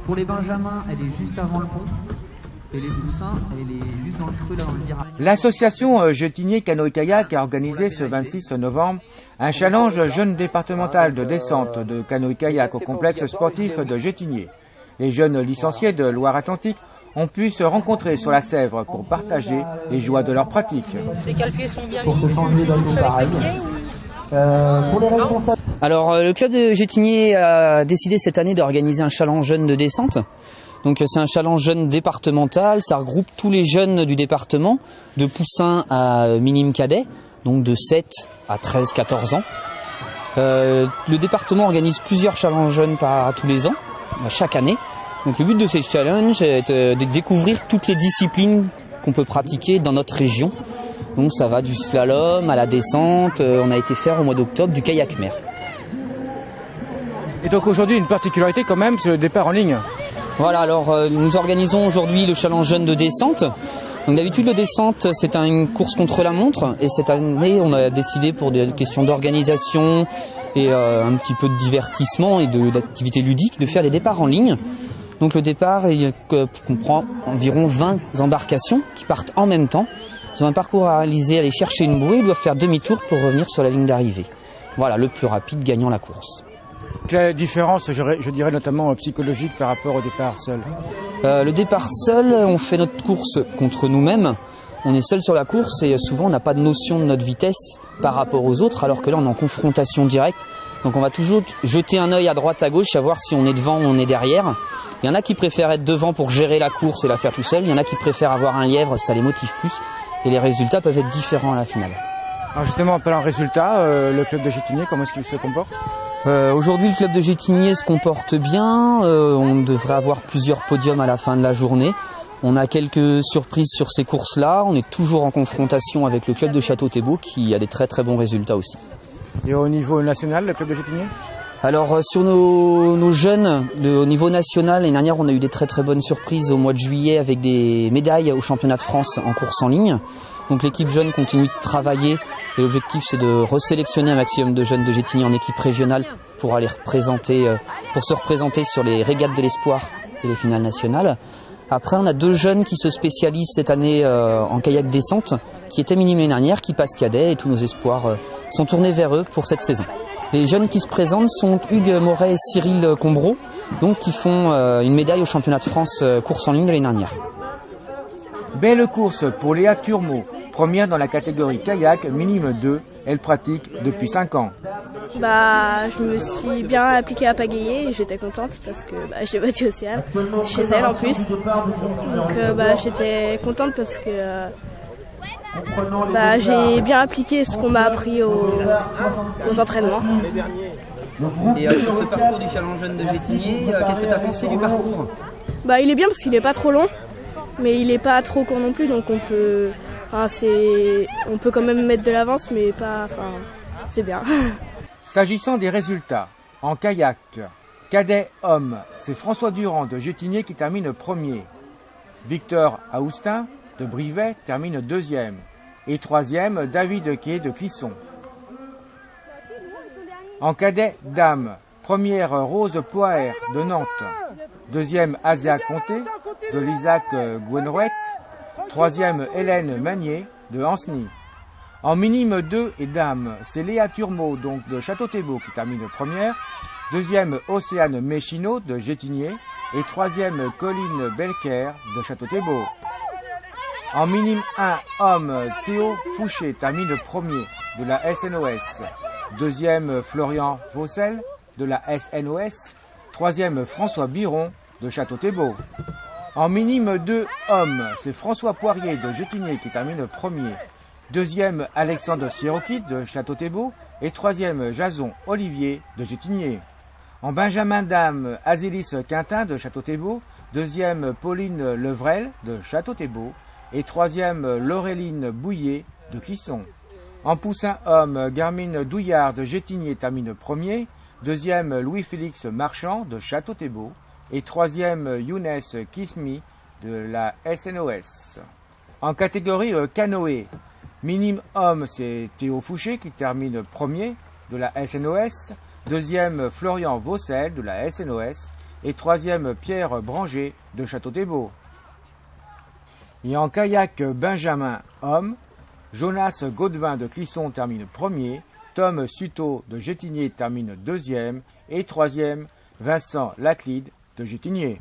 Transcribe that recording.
Pour les benjamins, elle est juste avant le pont. Et les poussins, elle est juste dans le creux, là, dans le virage. L'association Jetinier Canoë-Kayak a organisé ce 26 novembre un challenge jeune départemental de descente de canoë-kayak au complexe sportif de Jetinier. Les jeunes licenciés de Loire-Atlantique ont pu se rencontrer sur la Sèvre pour partager les joies de leur pratique. Pour se changer d'anneau pareil. Alors le club de Jetinier a décidé cette année d'organiser un challenge jeune de descente. Donc c'est un challenge jeune départemental, ça regroupe tous les jeunes du département, de poussins à minime cadet, donc de 7 à 13-14 ans. Le département organise plusieurs challenges jeunes tous les ans, chaque année. Donc le but de ces challenges est de découvrir toutes les disciplines qu'on peut pratiquer dans notre région. Donc ça va du slalom à la descente, on a été faire au mois d'octobre du kayak mer. Et donc aujourd'hui une particularité quand même, c'est le départ en ligne. Voilà, alors nous organisons aujourd'hui le challenge jeune de descente. Donc d'habitude le descente c'est une course contre la montre et cette année on a décidé pour des questions d'organisation et un petit peu de divertissement et d'activité ludique de faire des départs en ligne. Donc le départ comprend environ 20 embarcations qui partent en même temps. Ils ont un parcours à réaliser, aller chercher une bouée, ils doivent faire demi-tour pour revenir sur la ligne d'arrivée. Voilà, le plus rapide gagnant la course. Quelle différence, je dirais notamment psychologique par rapport au départ seul? Le départ seul, on fait notre course contre nous-mêmes. On est seul sur la course et souvent on n'a pas de notion de notre vitesse par rapport aux autres, alors que là on est en confrontation directe. Donc on va toujours jeter un œil à droite à gauche, savoir si on est devant ou on est derrière. Il y en a qui préfèrent être devant pour gérer la course et la faire tout seul. Il y en a qui préfèrent avoir un lièvre, ça les motive plus. Et les résultats peuvent être différents à la finale. Alors justement, en parlant résultat, le club de Jetinier, comment est-ce qu'il se comporte? Aujourd'hui, le club de Jetinier se comporte bien. On devrait avoir plusieurs podiums à la fin de la journée. On a quelques surprises sur ces courses-là. On est toujours en confrontation avec le club de Château-Thébault qui a des très très bons résultats aussi. Et au niveau national, le club de Jetinier? Alors sur nos jeunes au niveau national, l'année dernière on a eu des très très bonnes surprises au mois de juillet avec des médailles au championnat de France en course en ligne. Donc l'équipe jeune continue de travailler et l'objectif c'est de resélectionner un maximum de jeunes de Jetinier en équipe régionale pour aller pour se représenter sur les régates de l'espoir et les finales nationales. Après on a 2 jeunes qui se spécialisent cette année en kayak descente, qui étaient minimes l'année dernière, qui passent cadet et tous nos espoirs sont tournés vers eux pour cette saison. Les jeunes qui se présentent sont Hugues Moret et Cyril Combreau, donc qui font une médaille au championnat de France course en ligne de l'année dernière. Belle course pour Léa Turmot, première dans la catégorie kayak minime 2. Elle pratique depuis 5 ans. Je me suis bien appliquée à pagayer et j'étais contente parce que j'ai battu Océane, chez elle en plus. Donc j'étais contente parce que j'ai bien appliqué ce qu'on m'a appris aux entraînements. Et sur ce parcours du challenge jeune de Jetinier, qu'est-ce que tu as pensé du parcours? Il est bien parce qu'il n'est pas trop long, mais il n'est pas trop court non plus, donc on peut quand même mettre de l'avance, mais c'est bien. S'agissant des résultats, en kayak, cadet homme, c'est François Durand de Jetinier qui termine premier. Victor Aoustin de Brivet termine 2e. Et 3e, David Quay de Clisson. En cadet dames, première Rose Poher de Nantes. 2e, Asia Comté de l'Isaac Gouenrouet. 3e, Hélène Magnier de Ancenis. En minime 2 et dames, c'est Léa Turmot donc de Château-Thébault qui termine première. 2e, Océane Méchineau de Jetinier. Et 3e, Colline Belker de Château-Thébault. En minime 1 homme, Théo Fouché termine premier de la SNOS. 2e, Florian Vaucel de la SNOS. 3e, François Biron de Château-Thébault. En minime 2 hommes, c'est François Poirier de Jetinier qui termine premier. 2e, Alexandre Sirokit de Château-Thébault. Et 3e, Jason Olivier de Jetinier. En benjamin dame, Azélis Quintin de Château-Thébault. 2e, Pauline Levrel de Château-Thébault. Et 3e, Laureline Bouillet de Clisson. En poussin homme, Garmine Douillard de Jetinier termine premier. 2e, Louis-Félix Marchand de Château-Thébault. Et 3e, Younes Kismi de la SNOS. En catégorie canoë, minime homme, c'est Théo Fouché qui termine premier de la SNOS. 2e, Florian Vaucel de la SNOS. et troisième Pierre Branger de Château-Thébault. Et en kayak Benjamin homme, Jonas Gaudevin de Clisson termine premier, Tom Suto de Gétigné termine deuxième et troisième Vincent Laclide de Gétigné.